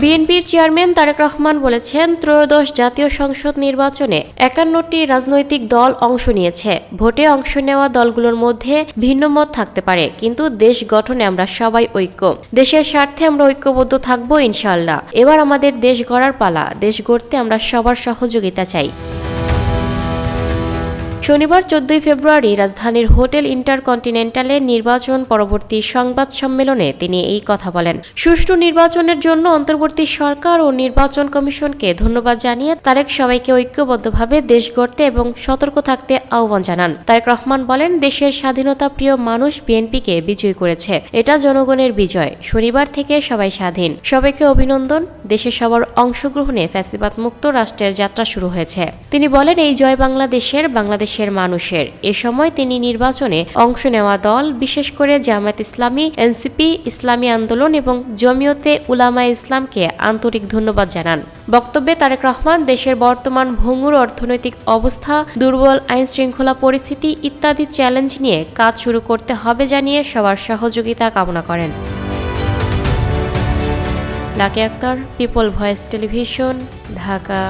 বিএনপির চেয়ারম্যান তারেক রহমান বলেছেন, ত্রয়োদশ জাতীয় সংসদ নির্বাচনে ৫১টি রাজনৈতিক দল অংশ নিয়েছে। ভোটে অংশ নেওয়া দলগুলোর মধ্যে ভিন্ন মত থাকতে পারে, কিন্তু দেশ গঠনে আমরা সবাই ঐক্য। দেশের স্বার্থে আমরা ঐক্যবদ্ধ থাকবো ইনশাআল্লাহ। এবার আমাদের দেশ গড়ার পালা। দেশ গড়তে আমরা সবার সহযোগিতা চাই। শনিবার ১৪ ফেব্রুয়ারি রাজধানীর হোটেল ইন্টারকন্টিনেন্টালে নির্বাচন পরবর্তী সংবাদ সম্মেলনে তিনি এই কথা বলেন। সুষ্ঠু নির্বাচনের জন্য অন্তর্বর্তী সরকার ও নির্বাচন কমিশনকে ধন্যবাদ জানিয়ে তারেক সবাইকে ঐক্যবদ্ধভাবে দেশ গড়তে এবং সতর্ক থাকতে আহ্বান জানান। তারেক রহমান বলেন, দেশের স্বাধীনতা প্রিয় মানুষ বিএনপিকে বিজয়ী করেছে। এটা জনগণের বিজয়। শনিবার থেকে সবাই স্বাধীন। সবাইকে অভিনন্দন। দেশে সবার অংশগ্রহণে ফ্যাসিবাদ মুক্ত রাষ্ট্রের যাত্রা শুরু হয়েছে। তিনি বলেন, এই জয় বাংলাদেশের মানুষের। এ সময় তিনি নির্বাচনে অংশ নেওয়া দল, বিশেষ করে জামায়াত ইসলামী, এনসিপি, ইসলামী আন্দোলন এবং জমিয়তে উলামায়ে ইসলামকে আন্তরিক ধন্যবাদ জানান। বক্তব্যে তারেক রহমান দেশের বর্তমান ভঙ্গুর অর্থনৈতিক অবস্থা, দুর্বল আইন শৃঙ্খলা পরিস্থিতি ইত্যাদি চ্যালেঞ্জ নিয়ে কাজ শুরু করতে হবে জানিয়ে সবার সহযোগিতা কামনা করেন। Lucky Akter, people voice television, Dhaka.